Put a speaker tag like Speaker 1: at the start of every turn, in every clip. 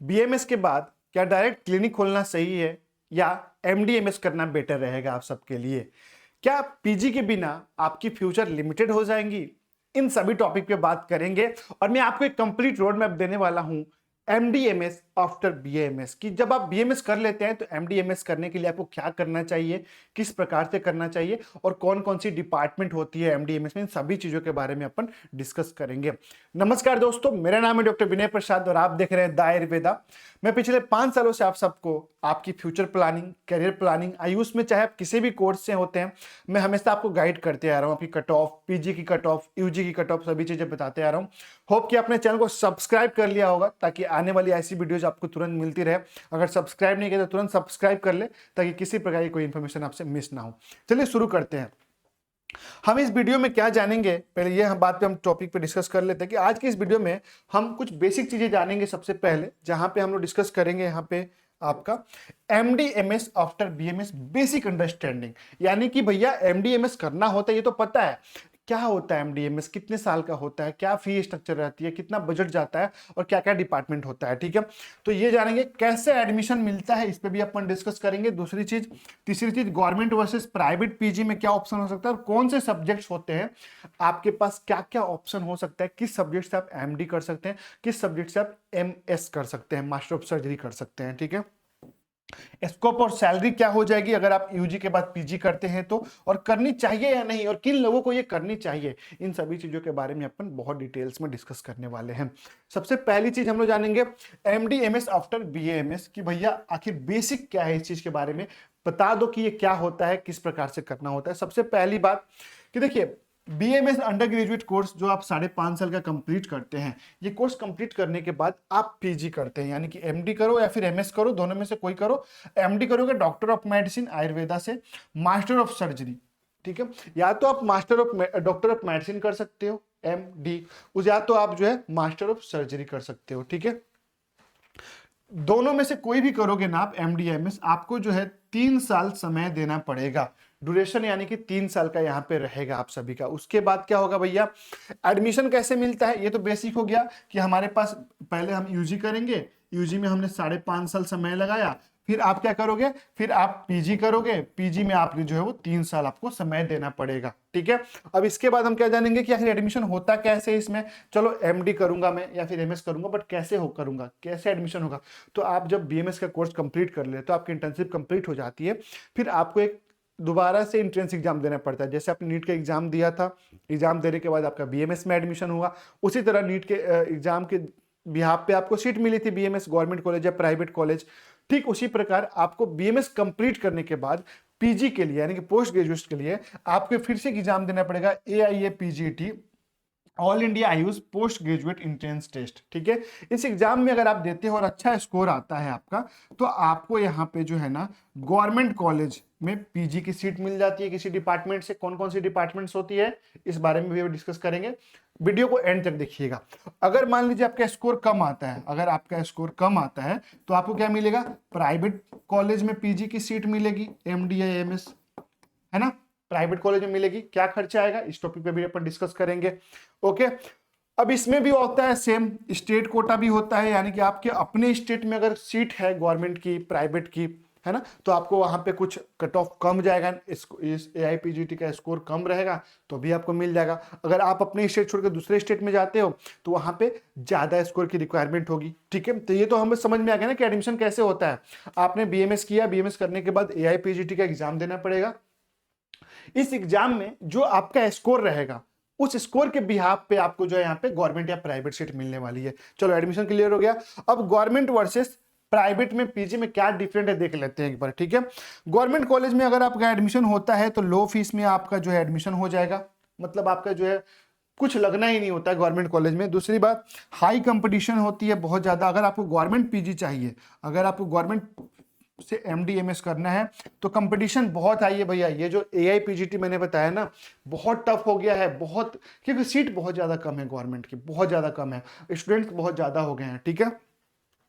Speaker 1: BMS के बाद क्या डायरेक्ट क्लिनिक खोलना सही है या एमडीएमएस करना बेटर रहेगा आप सबके लिए? क्या पीजी के बिना आपकी फ्यूचर लिमिटेड हो जाएंगी? इन सभी टॉपिक पे बात करेंगे और मैं आपको एक कंप्लीट रोड मैप देने वाला हूं एमडीएमएस आफ्टर बीएमएस की। जब आप बीएमएस कर लेते हैं तो एमडीएमएस करने के लिए आपको क्या करना चाहिए, किस प्रकार से करना चाहिए और कौन कौन सी डिपार्टमेंट होती है एमडीएमएस में, इन सभी चीजों के बारे में अपन डिस्कस करेंगे। नमस्कार दोस्तों, मेरा नाम है डॉक्टर विनय प्रसाद और आप देख रहे हैं द आयुर्वेदा। मैं पिछले 5 सालों से आप सबको आपकी future planning, career planning, Ayush में चाहे आप किसी भी कोर्स से होते हैं, मैं हमेशा आपको गाइड करते आ रहा हूँ। आपकी कट ऑफ, पीजी की कट ऑफ, यूजी की कट ऑफ, सभी चीजें बताते आ रहा हूँ। होप कि आपने चैनल को सब्सक्राइब कर लिया होगा ताकि आने वाली ऐसी वीडियोज आपको तुरंत मिलती रहे। अगर सब्सक्राइब नहीं किया तो तुरंत सब्सक्राइब कर ले ताकि किसी प्रकार की कोई इंफॉर्मेशन आपसे मिस ना हो। चलिए शुरू करते हैं। हम इस वीडियो में क्या जानेंगे, पहले ये हम बात पे हम टॉपिक पे डिस्कस कर लेते हैं कि आज की इस वीडियो में हम कुछ बेसिक चीजें जानेंगे। सबसे पहले जहां पे हम लोग डिस्कस करेंगे यहाँ पे आपका MDMS after BMS basic understanding, यानी कि भैया एमडीएमएस करना होता है ये तो पता है, क्या होता है एमडीएमएस, कितने साल का होता है, क्या फी स्ट्रक्चर रहती है, कितना बजट जाता है और क्या क्या डिपार्टमेंट होता है। ठीक है, तो ये जानेंगे। कैसे एडमिशन मिलता है इस पे भी अपन डिस्कस करेंगे। दूसरी चीज, तीसरी चीज, गवर्नमेंट वर्सेस प्राइवेट पीजी में क्या ऑप्शन हो सकता है और कौन से सब्जेक्ट्स होते हैं, आपके पास क्या क्या ऑप्शन हो सकता है, किस सब्जेक्ट से आप एमडी कर सकते हैं, किस सब्जेक्ट से आप एमएस कर सकते हैं, मास्टर ऑफ सर्जरी कर सकते हैं। ठीक है, स्कोप और सैलरी क्या हो जाएगी अगर आप यूजी के बाद पीजी करते हैं तो, और करनी चाहिए या नहीं और किन लोगों को ये करनी चाहिए, इन सभी चीजों के बारे में अपन बहुत डिटेल्स में डिस्कस करने वाले हैं। सबसे पहली चीज हम लोग जानेंगे एमडीएमएस आफ्टर बीएमएस कि भैया आखिर बेसिक क्या है, इस चीज के बारे में बता दो कि ये क्या होता है, किस प्रकार से करना होता है। सबसे पहली बात कि देखिए, बीएमएस अंडर ग्रेजुएट कोर्स जो आप 5.5 साल का कंप्लीट करते हैं, ये कोर्स कंप्लीट करने के बाद आप पीजी करते हैं, यानी कि एमडी करो या फिर एमएस करो, दोनों में से कोई करो। एमडी करोगे डॉक्टर ऑफ मेडिसिन आयुर्वेदा से, मास्टर ऑफ सर्जरी। ठीक है, या तो आप डॉक्टर ऑफ मेडिसिन कर सकते हो एमडी, या तो आप जो है मास्टर ऑफ सर्जरी कर सकते हो। ठीक है, दोनों में से कोई भी करोगे ना आप एमडीएमएस, आपको जो है 3 साल समय देना पड़ेगा। ड्यूरेशन यानी कि 3 साल का यहाँ पे रहेगा आप सभी का। उसके बाद क्या होगा भैया, एडमिशन कैसे मिलता है, ये तो बेसिक हो गया कि हमारे पास पहले हम यूजी करेंगे, यूजी में हमने 5.5 साल समय लगाया, फिर आप क्या करोगे, फिर आप पीजी करोगे, पीजी में आपने जो है वो 3 साल आपको समय देना पड़ेगा। ठीक है, अब इसके बाद हम क्या जानेंगे कि आखिर एडमिशन होता कैसे है इसमें। चलो एमडी करूंगा मैं या फिर एमएस करूंगा, बट कैसे हो करूंगा, कैसे एडमिशन होगा। तो आप जब बीएमएस का कोर्स कंप्लीट कर ले तो आपकी इंटर्नशिप कंप्लीट हो जाती है, फिर आपको एक दोबारा से एंट्रेंस एग्जाम देना पड़ता है। जैसे आपने नीट का एग्जाम दिया था, एग्जाम देने के बाद आपका बीएमएस में एडमिशन हुआ, उसी तरह नीट के एग्जाम के बिहाफ पे आपको सीट मिली थी बीएमएस गवर्नमेंट कॉलेज या प्राइवेट कॉलेज, ठीक उसी प्रकार आपको बीएमएस कंप्लीट करने के बाद पीजी के लिए यानी कि पोस्ट ग्रेजुएट के लिए आपको फिर से एग्जाम देना पड़ेगा, AIA PGT, all India AYUSH post graduate entrance test. ठीक है, इस एग्जाम में अगर आप देते हो और अच्छा स्कोर आता है आपका, तो आपको यहाँ पे जो है ना गवर्नमेंट कॉलेज में पीजी की सीट मिल जाती है किसी डिपार्टमेंट से। कौन कौन सी डिपार्टमेंट्स होती है इस बारे में भी डिस्कस करेंगे, वीडियो को एंड तक देखिएगा। अगर मान लीजिए आपका स्कोर कम आता है, अगर आपका स्कोर कम आता है तो आपको क्या मिलेगा, प्राइवेट कॉलेज में पीजी की सीट मिलेगी, एमडी या एमएस, है ना, प्राइवेट कॉलेज में मिलेगी। क्या खर्चा आएगा इस टॉपिक पे भी अपन डिस्कस करेंगे। ओके, अब इसमें भी होता है सेम, स्टेट कोटा भी होता है, यानी कि आपके अपने स्टेट में अगर सीट है गवर्नमेंट की, प्राइवेट की, है ना, तो आपको वहां पे कुछ कट ऑफ कम जाएगा, इस एआईपीजीटी का स्कोर कम रहेगा तो भी आपको मिल जाएगा। अगर आप अपने स्टेट छोड़कर दूसरे स्टेट में जाते हो तो वहां पे ज्यादा स्कोर की रिक्वायरमेंट होगी। ठीक है, तो ये तो हमें समझ में आ गया ना कि एडमिशन कैसे होता है। आपने बीएमएस किया, बीएमएस करने के बाद एआईपीजीटी का एग्जाम देना पड़ेगा। इस एग्जाम में जो आपका स्कोर रहेगा, उस स्कोर के बिहाफ पे आपको जो है यहाँ पे गवर्नमेंट या प्राइवेट सीट मिलने वाली है। चलो एडमिशन क्लियर हो गया। अब गवर्नमेंट वर्सेस प्राइवेट में पीजी में क्या डिफरेंट है देख लेते हैं एक बार। ठीक है, गवर्नमेंट कॉलेज में अगर आपका एडमिशन होता है तो लो फीस में आपका जो है एडमिशन हो जाएगा, मतलब आपका जो है कुछ लगना ही नहीं होता है गवर्नमेंट कॉलेज में। दूसरी बात, हाई कंपटीशन होती है बहुत ज्यादा। अगर आपको गवर्नमेंट पीजी चाहिए, अगर आपको गवर्नमेंट से एमडीएमएस करना है तो कंपटीशन बहुत हाई है भैया। ये जो एआईपीजीटी मैंने बताया ना, बहुत टफ हो गया है, बहुत, क्योंकि सीट बहुत ज्यादा कम है गवर्नमेंट की, बहुत ज्यादा कम है, स्टूडेंट्स बहुत ज्यादा हो गए हैं। ठीक है,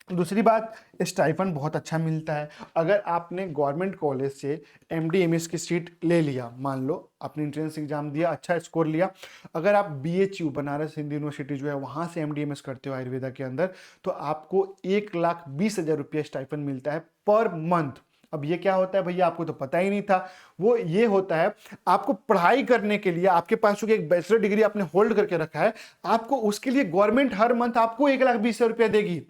Speaker 1: दूसरी बात, स्टाइफन बहुत अच्छा मिलता है। अगर आपने गवर्नमेंट कॉलेज से एमडीएमएस की सीट ले लिया, मान लो आपने एंट्रेंस एग्जाम दिया, अच्छा स्कोर लिया, अगर आप बीएचयू बनारस हिंदू यूनिवर्सिटी जो है वहां से एमडीएमएस करते हो आयुर्वेदा के अंदर, तो आपको 1,20,000 रुपया स्टाइफन मिलता है पर मंथ। अब ये क्या होता है भैया, आपको तो पता ही नहीं था। वो ये होता है, आपको पढ़ाई करने के लिए, आपके पास चूंकि एक बैचलर डिग्री आपने होल्ड करके रखा है, आपको उसके लिए गवर्नमेंट हर मंथ आपको 1,20,000 रुपया देगी।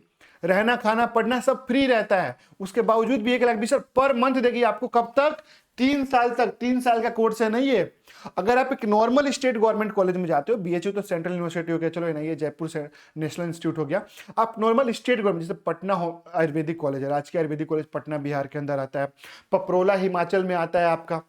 Speaker 1: रहना खाना पढ़ना सब फ्री रहता है, उसके बावजूद भी 1,20,000 पर मंथ देगी आपको। कब तक? 3 साल तक। 3 साल का कोर्स है नहीं ये। अगर आप एक नॉर्मल स्टेट गवर्नमेंट कॉलेज में जाते हो, बीएचयू तो सेंट्रल यूनिवर्सिटी हो गया, चलो नहीं, ये जयपुर से नेशनल इंस्टीट्यूट हो गया। आप नॉर्मल स्टेट गवर्नमेंट, जैसे पटना हो आयुर्वेदिक कॉलेज है, राजकीय आयुर्वेदिक कॉलेज पटना बिहार के अंदर आता है, पपरोला हिमाचल में आता है आपका,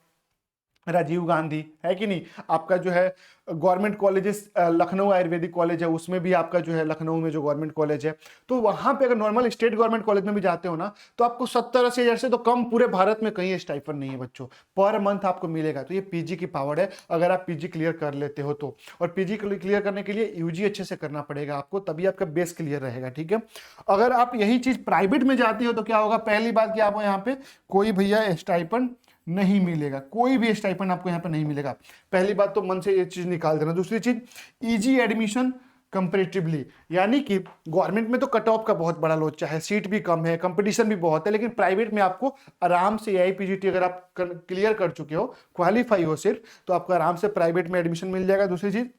Speaker 1: राजीव गांधी है कि नहीं, आपका जो है government colleges, Lucknow Ayurvedic college है, उसमें भी आपका जो है लखनऊ में जो गवर्नमेंट कॉलेज है, तो वहां पे अगर नॉर्मल स्टेट गवर्नमेंट कॉलेज में भी जाते हो ना, तो आपको 70-80 हजार से तो कम पूरे भारत में कहीं स्टाइफन नहीं है बच्चों, पर मंथ आपको मिलेगा। तो ये पीजी की पावर है, अगर आप पीजी क्लियर कर लेते हो तो। और पीजी क्लियर करने के लिए यूजी अच्छे से करना पड़ेगा आपको, तभी आपका बेस क्लियर रहेगा, ठीक है। अगर आप यही चीज प्राइवेट में जाते हो तो क्या होगा, पहली बात कि आपको यहाँ पे कोई भैया स्टाइपन नहीं मिलेगा, कोई भी स्टाइपेंड आपको यहाँ पे नहीं मिलेगा। पहली बात तो मन से ये चीज निकाल देना। दूसरी चीज, इजी एडमिशन कंपेरेटिवली, यानी कि गवर्नमेंट में तो कट ऑफ का बहुत बड़ा लोचा है, सीट भी कम है, कंपटीशन भी बहुत है, लेकिन प्राइवेट में आपको आराम से एआईपीजीटी अगर आप क्लियर कर चुके हो, क्वालिफाई हो सिर्फ, तो आपको आराम से प्राइवेट में एडमिशन मिल जाएगा। दूसरी चीज,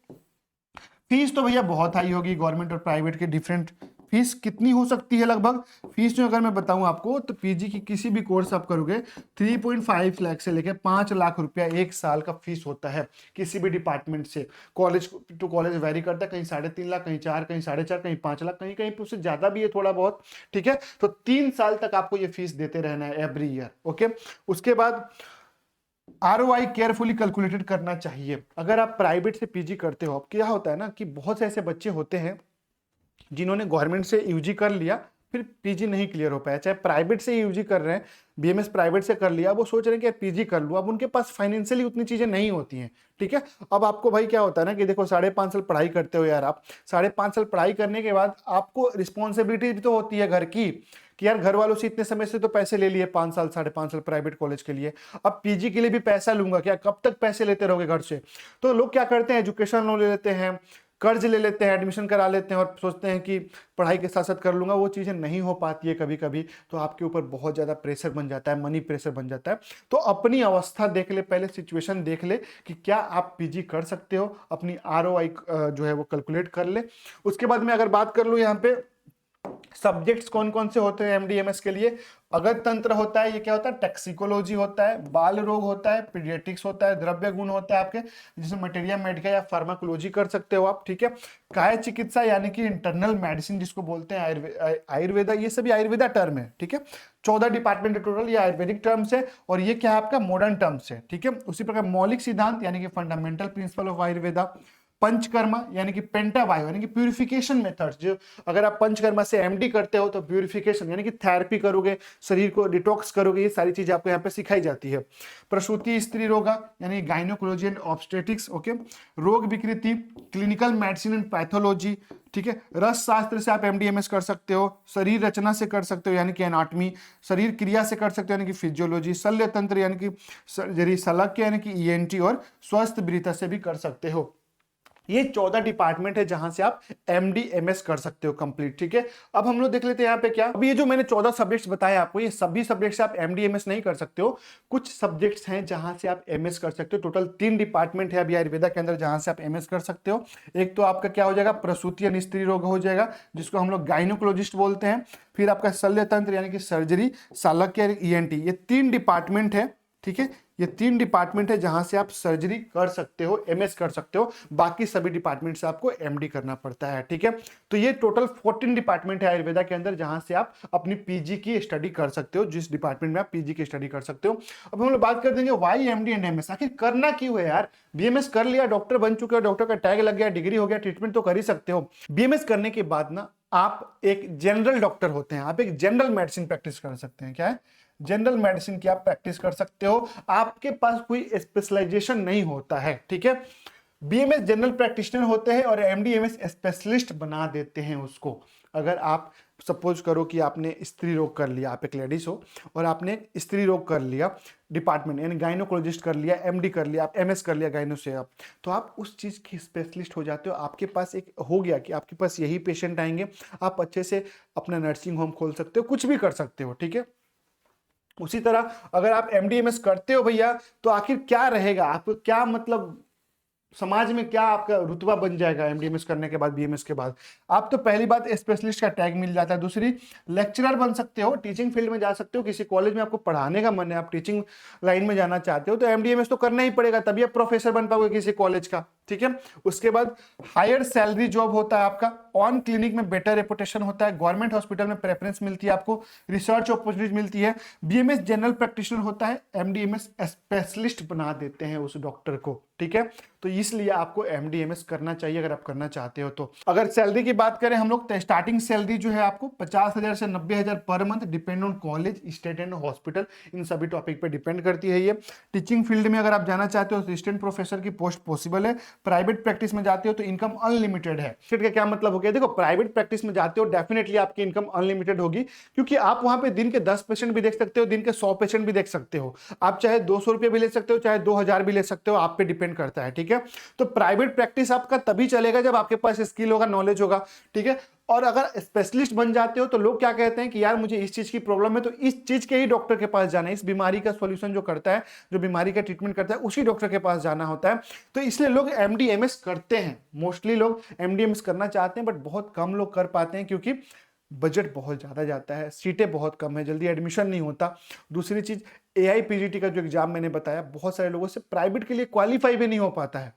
Speaker 1: फीस तो भैया बहुत हाई होगी, गवर्नमेंट और प्राइवेट के डिफरेंट फीस कितनी हो सकती है लगभग। फीस जो अगर मैं बताऊं आपको, तो पीजी की किसी भी कोर्स आप करोगे 3.5 लाख से लेकर 5 लाख रुपया एक साल का फीस होता है किसी भी डिपार्टमेंट से। कॉलेज टू कॉलेज वेरी करता है, कहीं 3.5 लाख, कहीं 4, कहीं 4.5, कहीं 5 लाख, कहीं कहीं उससे ज्यादा भी है थोड़ा बहुत, ठीक है। तो 3 साल तक आपको ये फीस देते रहना है एवरी ईयर, ओके। उसके बाद आरओआई केयरफुली कैलकुलेटेड करना चाहिए। अगर आप प्राइवेट से पीजी करते हो, क्या होता है ना कि बहुत से ऐसे बच्चे होते हैं जिन्होंने गवर्नमेंट से यूजी कर लिया, फिर पीजी नहीं क्लियर हो पाया, चाहे प्राइवेट से यूजी कर रहे हैं, बीएमएस प्राइवेट से कर लिया, वो सोच रहे हैं कि पीजी कर लूं, अब उनके पास फाइनेंशियली उतनी चीजें नहीं होती हैं, ठीक है। अब आपको भाई क्या होता है ना कि देखो 5.5 साल पढ़ाई करते हो यार, आप 5.5 साल पढ़ाई करने के बाद आपको रिस्पॉन्सिबिलिटी भी तो होती है घर की, कि यार घर वालों से इतने समय से तो पैसे ले लिए, 5 साल 5.5 साल प्राइवेट कॉलेज के लिए, अब पीजी के लिए भी पैसा लूंगा क्या, कब तक पैसे लेते रहोगे घर से। तो लोग क्या करते हैं, एजुकेशन लोन ले लेते हैं, कर्ज ले लेते हैं, एडमिशन करा लेते हैं और सोचते हैं कि पढ़ाई के साथ साथ कर लूंगा। वो चीज़ें नहीं हो पाती है कभी कभी, तो आपके ऊपर बहुत ज़्यादा प्रेशर बन जाता है, मनी प्रेशर बन जाता है। तो अपनी अवस्था देख ले, पहले सिचुएशन देख ले कि क्या आप पीजी कर सकते हो, अपनी आरओआई जो है वो कैलकुलेट कर ले। उसके बाद में अगर बात कर लूँ यहाँ पे सब्जेक्ट्स कौन कौन से होते हैं एमडीएमएस के लिए, अगत तंत्र होता है, ये क्या होता है, टैक्सिकोलॉजी होता है, बाल रोग होता है, पीडियाट्रिक्स होता है, द्रव्य गुण होता है आपके, जिसमें मटेरिया मेडिका या फार्माकोलॉजी कर सकते हो आप, ठीक है। काय चिकित्सा यानी कि इंटरनल मेडिसिन जिसको बोलते हैं, आयुर्वेदा, ये सभी आयुर्वेदा टर्म है, ठीक है। 14 डिपार्टमेंट टोटल ये आयुर्वेदिक टर्म्स है, और ये क्या है आपका मॉडर्न टर्म्स है, ठीक है। उसी प्रकार मौलिक सिद्धांत यानी कि fundamental principle of Ayurveda, panchakarma यानी कि पेंटाबायो यानी कि प्यूरिफिकेशन मेथड्स, जो अगर आप पंचकर्मा से एमडी करते हो तो प्यूरिफिकेशन यानी कि थेरेपी करोगे, शरीर को डिटॉक्स करोगे, ये सारी चीजें आपको यहाँ पे सिखाई जाती है। प्रसूति स्त्री रोगा यानी गाइनोकोलॉजी एंड ऑब्स्टेटिक्स, ओके। रोग विकृति, क्लिनिकल मेडिसिन एंड पैथोलॉजी, ठीक है। रस शास्त्र से आप एमडीएमएस कर सकते हो, शरीर रचना से कर सकते हो यानी कि एनाटॉमी, शरीर क्रिया से कर सकते हो यानी कि फिजियोलॉजी, शल्य तंत्र यानी कि सर्जरी, शल्य यानी कि ईएनटी, और स्वस्थ वृत्ति से भी कर सकते हो। ये 14 डिपार्टमेंट है जहां से आप एमडीएमएस कर सकते हो कंप्लीट, ठीक है। अब हम लोग देख लेते हैं यहाँ पे क्या, अब ये जो मैंने 14 सब्जेक्ट्स बताए आपको, ये सभी सब्जेक्ट से आप एमडीएमएस नहीं कर सकते हो, कुछ सब्जेक्ट्स हैं जहां से आप एमएस कर सकते हो। टोटल 3 डिपार्टमेंट है अभी आयुर्वेदा के अंदर जहां से आप एमएस कर सकते हो। एक तो आपका क्या हो जाएगा, प्रसूति यानी स्त्री रोग हो जाएगा, जिसको हम लोग गाइनोकोलॉजिस्ट बोलते हैं। फिर आपका शल्य तंत्र यानी कि सर्जरी, शालक्य, ईएनटी, ये 3 डिपार्टमेंट है, ठीक है। ये 3 डिपार्टमेंट है जहां से आप सर्जरी कर सकते हो, एमएस कर सकते हो, बाकी सभी डिपार्टमेंट से आपको एमडी करना पड़ता है, ठीक है। तो ये टोटल 14 डिपार्टमेंट है आयुर्वेदा के अंदर जहां से आप अपनी पीजी की स्टडी कर सकते हो, जिस डिपार्टमेंट में आप पीजी की स्टडी कर सकते हो। अब हम लोग बात कर देंगे वाई एमडी एंड एमएस, आखिर करना क्यों है यार। बीएमएस कर लिया, डॉक्टर बन चुके हो, डॉक्टर का टैग लग गया, डिग्री हो गया, ट्रीटमेंट तो कर ही सकते हो। बीएमएस करने के बाद ना आप एक जनरल डॉक्टर होते हैं, आप एक जनरल मेडिसिन प्रैक्टिस कर सकते हैं। क्या है, जनरल मेडिसिन की आप प्रैक्टिस कर सकते हो, आपके पास कोई स्पेशलाइजेशन नहीं होता है, ठीक है। बीएमएस जनरल प्रैक्टिशनर होते हैं और एमडीएमएस स्पेशलिस्ट बना देते हैं उसको। अगर आप सपोज करो कि आपने स्त्री रोग कर लिया, आप एक लेडीज हो और आपने स्त्री रोग कर लिया डिपार्टमेंट, यानी गाइनोकोलॉजिस्ट कर लिया, एमडी कर लिया, आप एमएस कर लिया गाइनो से, आप तो आप उस चीज़ की स्पेशलिस्ट हो जाते हो। आपके पास एक हो गया कि आपके पास यही पेशेंट आएंगे, आप अच्छे से अपना नर्सिंग होम खोल सकते हो, कुछ भी कर सकते हो, ठीक है। उसी तरह अगर आप एमडीएमएस करते हो भैया, तो आखिर क्या रहेगा, आपको क्या मतलब समाज में क्या आपका रुतबा बन जाएगा एमडीएमएस करने के बाद, बीएमएस के बाद? आप तो पहली बात स्पेशलिस्ट का टैग मिल जाता है, दूसरी लेक्चरर बन सकते हो, टीचिंग फील्ड में जा सकते हो, किसी कॉलेज में आपको पढ़ाने का मन है, आप टीचिंग लाइन में जाना चाहते हो तो एमडीएमएस तो करना ही पड़ेगा, तभी आप प्रोफेसर बन पाओगे किसी कॉलेज का, ठीक है। उसके बाद हायर सैलरी जॉब होता है आपका, ऑन क्लिनिक में बेटर रेपुटेशन होता है, गवर्नमेंट हॉस्पिटल में प्रेफरेंस मिलती है आपको, रिसर्च अपॉर्चुनिटी मिलती है, बीएमएस जनरल प्रैक्टिशनर होता है, एमडीएमएस स्पेशलिस्ट बना देते हैं उस डॉक्टर को, ठीक है। तो इसलिए आपको एमडीएमएस करना चाहिए अगर आप करना चाहते हो तो। अगर सैलरी की बात करें हम लोग, तो स्टार्टिंग सैलरी जो है आपको 50,000 से 90,000 per month, depend on college, state and hospital, इन सभी टॉपिक पे डिपेंड करती है ये। टीचिंग फील्ड में अगर आप जाना चाहते हो तो असिस्टेंट प्रोफेसर की पोस्ट पॉसिबल है, प्राइवेट प्रैक्टिस में जाते हो तो इनकम अनलिमिटेड है। का क्या मतलब हो गया, देखो प्राइवेट प्रैक्टिस में जाते हो डेफिनेटली आपकी इनकम अनलिमिटेड होगी, क्योंकि आप वहां पे दिन के 10 पेशेंट भी देख सकते हो, दिन के 100 पेशेंट भी देख सकते हो, आप चाहे 200 रुपये भी ले सकते हो, चाहे 2,000 भी ले सकते हो, आप पे डिपेंड करता है, ठीक है। तो प्राइवेट प्रैक्टिस आपका तभी चलेगा जब आपके पास स्किल होगा, नॉलेज होगा, ठीक है। और अगर स्पेशलिस्ट बन जाते हो तो लोग क्या कहते हैं कि यार मुझे इस चीज की प्रॉब्लम है तो इस चीज के ही डॉक्टर के पास जाना है, इस बीमारी का सॉल्यूशन जो करता है, जो बीमारी का ट्रीटमेंट करता है, उसी डॉक्टर के पास जाना होता है। तो इसलिए लोग एमडीएमएस करते हैं, मोस्टली लोग एमडीएमएस करना चाहते हैं, बट बहुत कम लोग कर पाते हैं क्योंकि बजट बहुत ज़्यादा जाता है, सीटें बहुत कम है, जल्दी एडमिशन नहीं होता। दूसरी चीज़ एआईपीजीटी का जो एग्जाम मैंने बताया, बहुत सारे लोगों से प्राइवेट के लिए क्वालिफाई भी नहीं हो पाता है,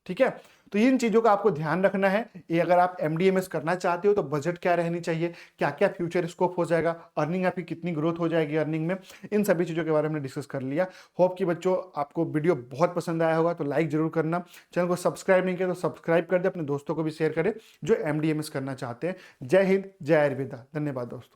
Speaker 1: ठीक है। तो इन चीज़ों का आपको ध्यान रखना है। ये अगर आप एमडीएमएस करना चाहते हो तो बजट क्या रहनी चाहिए, क्या क्या फ्यूचर स्कोप हो जाएगा, अर्निंग आपकी कितनी ग्रोथ हो जाएगी अर्निंग में, इन सभी चीज़ों के बारे में डिस्कस कर लिया। होप कि बच्चों आपको वीडियो बहुत पसंद आया होगा, तो लाइक जरूर करना, चैनल को सब्सक्राइब नहीं किया तो सब्सक्राइब कर दे, अपने दोस्तों को भी शेयर करें जो एमडीएमएस करना चाहते हैं। जय हिंद, जय आयुर्वेदा, धन्यवाद दोस्तों।